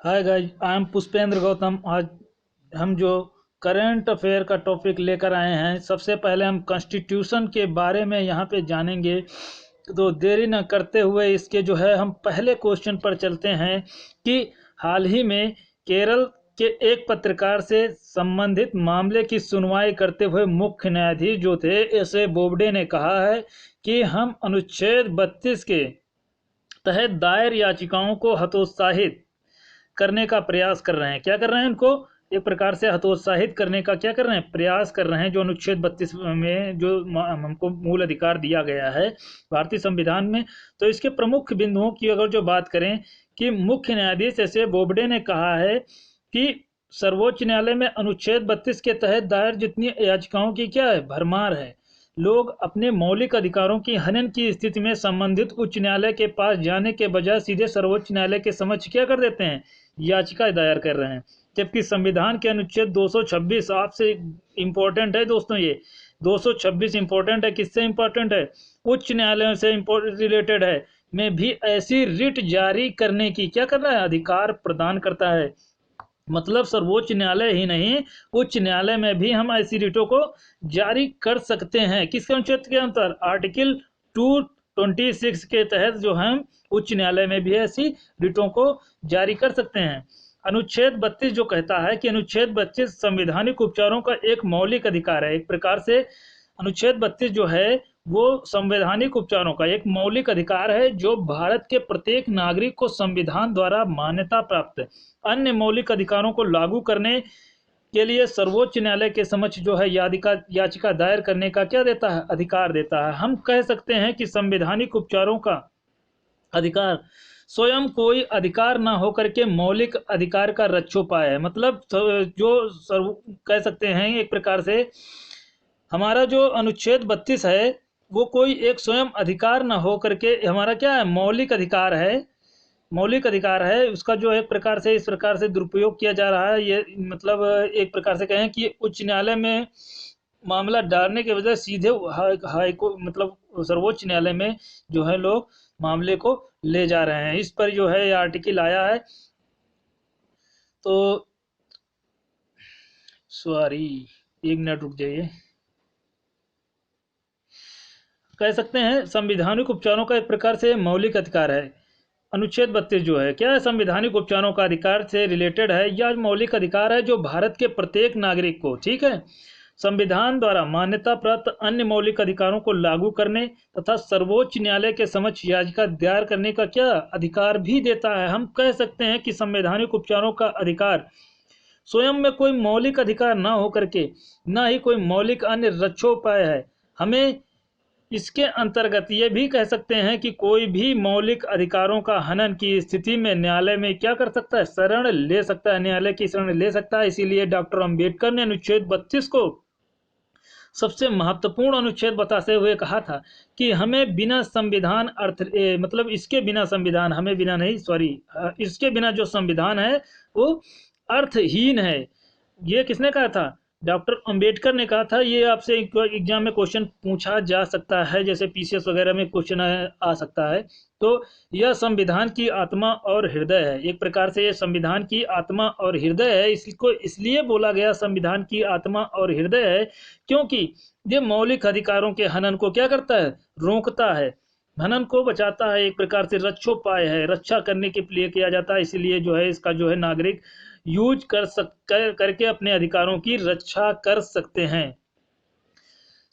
Hi guys, I am Pushpendra Gautam. आज हम जो करंट अफेयर का टॉपिक लेकर आए हैं, सबसे पहले हम कॉन्स्टिट्यूशन के बारे में यहाँ पे जानेंगे। तो देरी न करते हुए इसके जो है हम पहले क्वेश्चन पर चलते हैं कि हाल ही में केरल के एक पत्रकार से संबंधित मामले की सुनवाई करते हुए मुख्य न्यायाधीश जो थे एस ए बोबडे ने कहा है कि हम अनुच्छेद 32 के तहत दायर याचिकाओं को हतोत्साहित करने का प्रयास कर रहे हैं। क्या कर रहे हैं? इनको एक प्रकार से हतोत्साहित करने का क्या कर रहे हैं? प्रयास कर रहे हैं। जो अनुच्छेद 32 में जो हमको मूल अधिकार दिया गया है भारतीय संविधान में, तो इसके प्रमुख बिंदुओं की अगर जो बात करें कि मुख्य न्यायाधीश एस ए बोबडे ने कहा है कि सर्वोच्च न्यायालय में अनुच्छेद 32 के तहत दायर जितनी याचिकाओं की क्या है, भरमार है। लोग अपने मौलिक अधिकारों की हनन की स्थिति में संबंधित उच्च न्यायालय के पास जाने के बजाय सीधे सर्वोच्च न्यायालय के समक्ष क्या कर देते हैं, याचिका दायर कर रहे हैं। जबकि संविधान के अनुच्छेद 226 आपसे इंपॉर्टेंट है दोस्तों, ये 226 इंपॉर्टेंट है। किससे इंपॉर्टेंट है? उच्च न्यायालयों से रिलेटेड है, में भी ऐसी रिट जारी करने की क्या कर रहा है, अधिकार प्रदान करता है। मतलब सर्वोच्च न्यायालय ही नहीं, उच्च न्यायालय में भी हम ऐसी रिटों को जारी कर सकते हैं। किसके अनुच्छेद के अंतर? आर्टिकल 226 के तहत जो हम उच्च न्यायालय में भी ऐसी रिटों को जारी कर सकते हैं। अनुच्छेद 32 जो कहता है कि अनुच्छेद 32 संवैधानिक उपचारों का एक मौलिक अधिकार है। एक प्रकार से अनुच्छेद 32 जो है वो संवैधानिक उपचारों का एक मौलिक अधिकार है, जो भारत के प्रत्येक नागरिक को संविधान द्वारा मान्यता प्राप्त अन्य मौलिक अधिकारों को लागू करने के लिए सर्वोच्च न्यायालय के समक्ष जो है याचिका दायर करने का क्या देता है, अधिकार देता है। हम कह सकते हैं कि संवैधानिक उपचारों का अधिकार स्वयं कोई अधिकार ना होकर के मौलिक अधिकार का रक्षोपाय है। मतलब जो कह सकते हैं एक प्रकार से हमारा जो अनुच्छेद 32 है वो कोई एक स्वयं अधिकार ना हो करके हमारा क्या है, मौलिक अधिकार है। मौलिक अधिकार है, उसका जो एक प्रकार से इस प्रकार से दुरुपयोग किया जा रहा है। ये मतलब एक प्रकार से कहें कि उच्च न्यायालय में मामला डालने के बजाय सीधे हाई को मतलब सर्वोच्च न्यायालय में जो है लोग मामले को ले जा रहे हैं। इस पर जो है ये आर्टिकल आया है। तो सॉरी, एक मिनट रुक जाइए। कह सकते हैं संवैधानिक उपचारों का एक प्रकार से मौलिक अधिकार है। अनुच्छेद 32 जो है क्या है, संवैधानिक उपचारों का अधिकार से रिलेटेड है। यह मौलिक अधिकार है जो भारत के प्रत्येक नागरिक को, ठीक है, संविधान द्वारा मान्यता प्राप्त अन्य मौलिक अधिकारों को लागू करने तथा सर्वोच्च न्यायालय के समक्ष याचिका दायर करने का क्या अधिकार भी देता है। हम कह सकते हैं कि संवैधानिक उपचारों का अधिकार स्वयं में कोई मौलिक अधिकार ना होकर के ना ही कोई मौलिक अन्य रक्षोपाय है। हमें इसके अंतर्गत ये भी कह सकते हैं कि कोई भी मौलिक अधिकारों का हनन की स्थिति में न्यायालय में क्या कर सकता है, शरण ले सकता है, न्यायालय की शरण ले सकता है। इसीलिए डॉक्टर अंबेडकर ने अनुच्छेद 32 को सबसे महत्वपूर्ण अनुच्छेद बताते हुए कहा था कि हमें बिना संविधान मतलब इसके बिना संविधान, हमें बिना नहीं, सॉरी, इसके बिना जो संविधान है वो अर्थहीन है। ये किसने कहा था? डॉक्टर अंबेडकर ने कहा था। ये आपसे एग्जाम में क्वेश्चन पूछा जा सकता है, जैसे पीसीएस वगैरह में क्वेश्चन आ सकता है। तो यह संविधान की आत्मा और हृदय है। एक प्रकार से ये संविधान की आत्मा और हृदय है। इसको इसलिए बोला गया संविधान की आत्मा और हृदय है क्योंकि ये मौलिक अधिकारों के हनन को क्या करता है, रोकता है, हनन को बचाता है। एक प्रकार से रक्षोपाय है, रक्षा करने के लिए किया जाता है। इसलिए जो है इसका जो है नागरिक यूज करके अपने अधिकारों की रक्षा कर सकते हैं।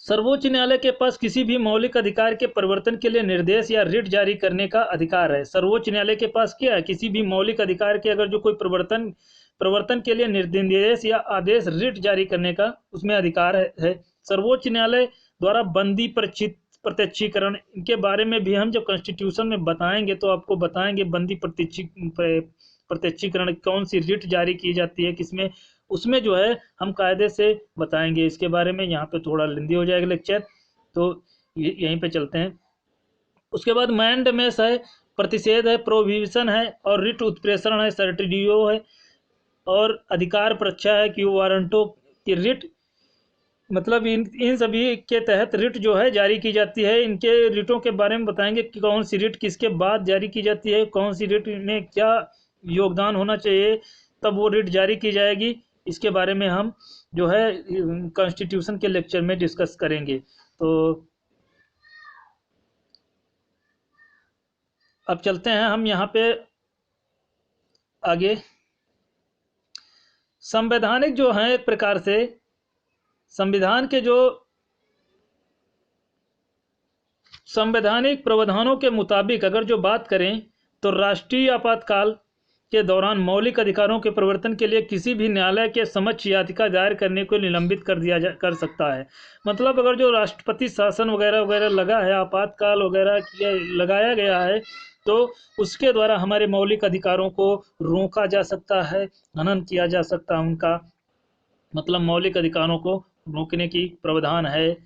सर्वोच्च न्यायालय के पास किसी भी मौलिक अधिकार के परिवर्तन के लिए निर्देश या रिट जारी करने का अधिकार है। सर्वोच्च न्यायालय के पास क्या है, किसी भी मौलिक अधिकार के अगर जो कोई प्रवर्तन के लिए निर्देश या आदेश रिट जारी करने का उसमें अधिकार है। सर्वोच्च न्यायालय द्वारा बंदी प्रत्यक्षीकरण, इनके बारे में भी हम जब कॉन्स्टिट्यूशन में बताएंगे तो आपको बताएंगे बंदी प्रत्यक्षीकरण कौन सी रिट जारी की जाती है, किसमें, उसमें जो है हम कायदे से बताएंगे इसके बारे में। यहाँ पे थोड़ा लंबी हो जाएगा लेक्चर, तो यहीं पे चलते हैं। उसके बाद मैंडेमेस है, प्रतिषेध है, प्रोहिबिशन है, और रिट उत्प्रेषण है, सर्टिडियो है, और अधिकार परीक्षा है कि वारंटों की रिट, मतलब इन सभी के तहत रिट जो है जारी की जाती है। इनके रिटों के बारे में बताएंगे कि कौन सी रिट किसके बाद जारी की जाती है, कौन सी रिट में क्या योगदान होना चाहिए, तब वो रिट जारी की जाएगी। इसके बारे में हम जो है कॉन्स्टिट्यूशन के लेक्चर में डिस्कस करेंगे। तो अब चलते हैं हम यहाँ पे आगे। संवैधानिक जो है, एक प्रकार से संविधान के जो संवैधानिक प्रावधानों के मुताबिक अगर जो बात करें, तो राष्ट्रीय आपातकाल के दौरान मौलिक अधिकारों के परिवर्तन के लिए किसी भी न्यायालय के समक्ष याचिका दायर करने को निलंबित कर सकता है। मतलब अगर जो राष्ट्रपति शासन वगैरह वगैरह लगा है, आपातकाल वगैरह किया लगाया गया है, तो उसके द्वारा हमारे मौलिक अधिकारों को रोका जा सकता है, हनन किया जा सकता है उनका। मतलब मौलिक अधिकारों को रोकने की प्रावधान है।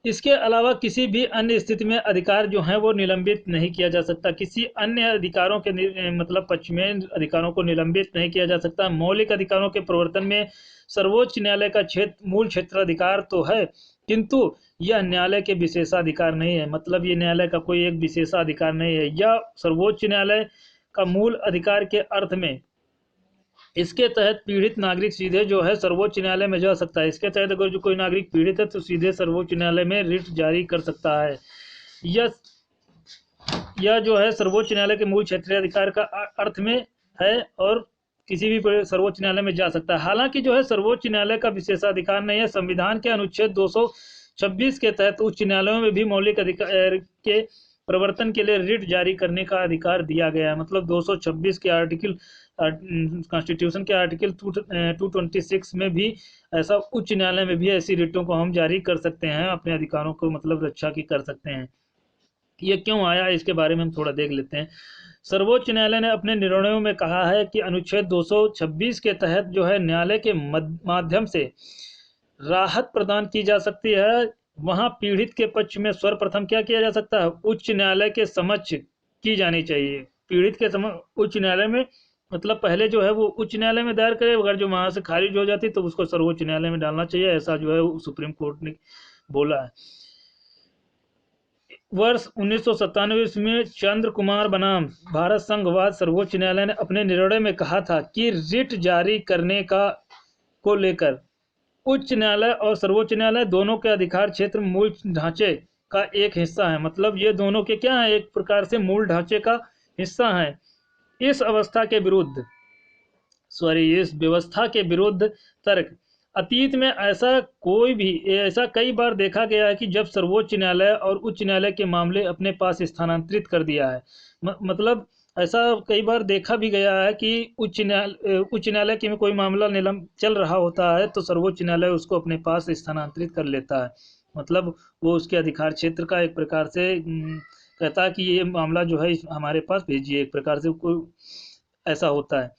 इसके अलावा किसी भी अन्य स्थिति में अधिकार जो है वो निलंबित नहीं किया जा सकता। किसी अन्य अधिकारों के मतलब पक्ष में अधिकारों को निलंबित नहीं किया जा सकता। मौलिक अधिकारों के प्रवर्तन में सर्वोच्च न्यायालय का मूल क्षेत्राधिकार तो है, किंतु यह न्यायालय के विशेषाधिकार नहीं है। मतलब ये न्यायालय का कोई एक विशेषाधिकार नहीं है। यह सर्वोच्च न्यायालय का मूल अधिकार के अर्थ में इसके तहत पीड़ित नागरिक सीधे जो है सर्वोच्च न्यायालय में जा सकता है। इसके तहत अगर जो कोई नागरिक पीड़ित है तो सीधे सर्वोच्च न्यायालय में रिट जारी कर सकता है। यह यह जो है सर्वोच्च न्यायालय के मूल क्षेत्रीय अधिकार का अर्थ में है, और किसी भी सर्वोच्च न्यायालय में जा सकता है। हालांकि जो है सर्वोच्च न्यायालय का विशेषाधिकार नहीं है। संविधान के अनुच्छेद 226 के तहत उच्च न्यायालयों में भी मौलिक अधिकार के प्रवर्तन के लिए रिट जारी करने का अधिकार दिया गया है। मतलब 226 के आर्टिकल कॉन्स्टिट्यूशन के आर्टिकल 226 में भी ऐसा, उच्च न्यायालय में भी ऐसी रिटों को हम जारी कर सकते हैं, अपने अधिकारों को मतलब रक्षा की कर सकते हैं। ये क्यों आया, इसके बारे में हम थोड़ा देख लेते हैं। सर्वोच्च न्यायालय ने अपने निर्णयों में कहा है कि अनुच्छेद 226 के तहत जो है न्यायालय के माध्यम से राहत प्रदान की जा सकती है। वहां पीड़ित के पक्ष में सर्वप्रथम क्या किया जा सकता है, उच्च न्यायालय के समक्ष की जानी चाहिए। पीड़ित के उच्च न्यायालय में, मतलब पहले जो है वो उच्च न्यायालय में दायर करे, अगर जो वहां से खारिज हो जाती तो उसको सर्वोच्च न्यायालय में डालना चाहिए। ऐसा जो है सुप्रीम कोर्ट ने बोला है। वर्ष 1997 में चंद्र कुमार बनाम भारत संघवाद सर्वोच्च न्यायालय ने अपने निर्णय में कहा था कि रिट जारी करने का को लेकर उच्च न्यायालय और सर्वोच्च न्यायालय दोनों के अधिकार क्षेत्र मूल ढांचे का एक हिस्सा है। मतलब ये दोनों के क्या है, एक प्रकार से मूल ढांचे का हिस्सा है। इस अवस्था के विरुद्ध इस व्यवस्था के विरुद्ध तर्क, अतीत में ऐसा कई बार देखा गया है कि जब सर्वोच्च न्यायालय और उच्च न्यायालय के मामले अपने पास स्थानांतरित कर दिया है। मतलब ऐसा कई बार देखा भी गया है कि उच्च न्यायालय के में कोई मामला निलंब चल रहा होता है तो सर्वोच्च न्यायालय उसको अपने पास स्थानांतरित कर लेता है। मतलब वो उसके अधिकार क्षेत्र का एक प्रकार से कहता है कि ये मामला जो है हमारे पास भेजिए, एक प्रकार से कोई ऐसा होता है।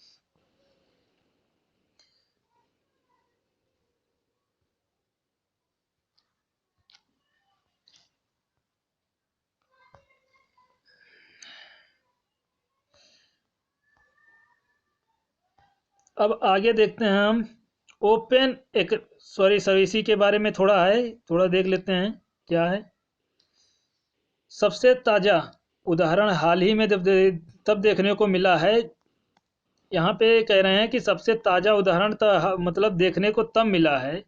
अब आगे देखते हैं हम ओपन एक इसी के बारे में थोड़ा है, थोड़ा देख लेते हैं क्या है। सबसे ताज़ा उदाहरण हाल ही में तब देखने को मिला है। यहाँ पे कह रहे हैं कि सबसे ताज़ा उदाहरण मतलब देखने को तब मिला है।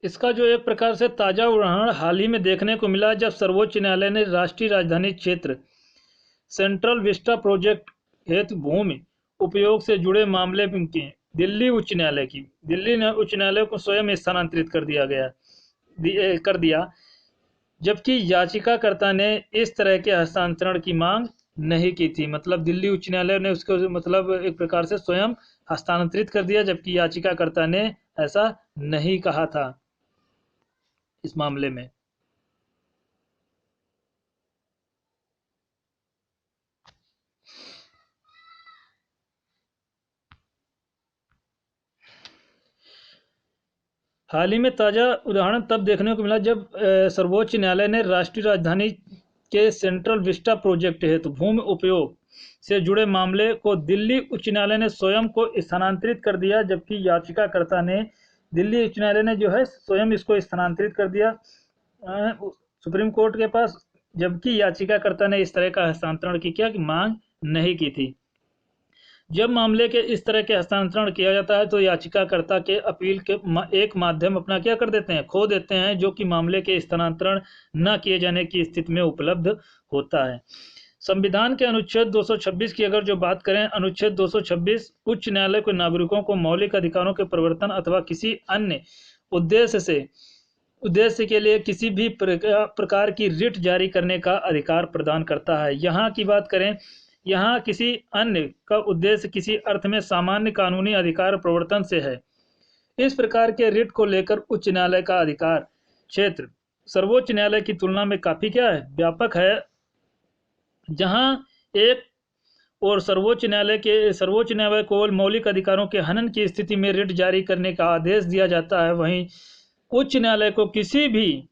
इसका जो एक प्रकार से ताज़ा उदाहरण हाल ही में देखने को मिला जब सर्वोच्च न्यायालय ने राष्ट्रीय राजधानी क्षेत्र सेंट्रल विस्टा प्रोजेक्ट हेतु भूमि उपयोग से जुड़े मामले के दिल्ली उच्च न्यायालय को स्वयं स्थानांतरित कर दिया, जबकि याचिकाकर्ता ने इस तरह के हस्तांतरण की मांग नहीं की थी। मतलब दिल्ली उच्च न्यायालय ने उसको मतलब एक प्रकार से स्वयं हस्तांतरित कर दिया, जबकि याचिकाकर्ता ने ऐसा नहीं कहा था इस मामले में। हाल ही में ताज़ा उदाहरण तब देखने को मिला जब सर्वोच्च न्यायालय ने राष्ट्रीय राजधानी के सेंट्रल विस्टा प्रोजेक्ट हेतु भूमि उपयोग से जुड़े मामले को दिल्ली उच्च न्यायालय ने स्वयं को स्थानांतरित कर दिया, जबकि याचिकाकर्ता ने दिल्ली उच्च न्यायालय ने जो है स्वयं इसको स्थानांतरित कर दिया सुप्रीम कोर्ट के पास, जबकि याचिकाकर्ता ने इस तरह का हस्तांतरण की मांग नहीं की थी। जब मामले के इस तरह के हस्तांतरण किया जाता है तो याचिकाकर्ता के अपील के एक माध्यम अपना क्या कर देते हैं, खो देते हैं, जो कि मामले के स्थानांतरण न किए जाने की स्थिति में उपलब्ध होता है। संविधान के अनुच्छेद 226 की अगर जो बात करें, अनुच्छेद 226 उच्च न्यायालय को नागरिकों को मौलिक अधिकारों के प्रवर्तन अथवा किसी अन्य उद्देश्य के लिए किसी भी प्रकार की रिट जारी करने का अधिकार प्रदान करता है। यहाँ की बात करें, यहाँ किसी अन्य का उद्देश्य किसी अर्थ में सामान्य कानूनी अधिकार प्रवर्तन से है। इस प्रकार के रिट को लेकर उच्च न्यायालय का अधिकार क्षेत्र सर्वोच्च न्यायालय की तुलना में काफी क्या है, व्यापक है। जहां एक और सर्वोच्च न्यायालय केवल मौलिक अधिकारों के हनन की स्थिति में रिट जारी करने का आदेश दिया जाता है, वहीं उच्च न्यायालय को किसी भी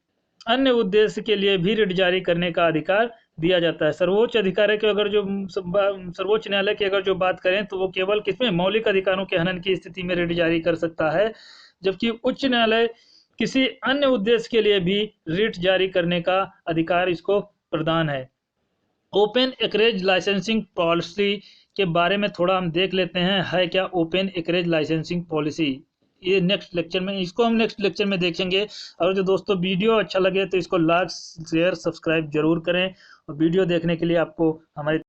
अन्य उद्देश्य के लिए भी रिट जारी करने का अधिकार दिया जाता है। सर्वोच्च न्यायालय की अगर जो बात करें तो वो केवल किसमें, मौलिक अधिकारों के हनन की स्थिति में रिट जारी कर सकता है, जबकि उच्च न्यायालय किसी अन्य उद्देश्य के लिए भी रिट जारी करने का अधिकार इसको प्रदान है। ओपन एकरेज लाइसेंसिंग पॉलिसी के बारे में थोड़ा हम देख लेते हैं, है क्या ओपन एकरेज लाइसेंसिंग पॉलिसी। ये नेक्स्ट लेक्चर में, इसको हम नेक्स्ट लेक्चर में देखेंगे। और जो दोस्तों वीडियो अच्छा लगे तो इसको लाइक शेयर सब्सक्राइब जरूर करें, और वीडियो देखने के लिए आपको हमारे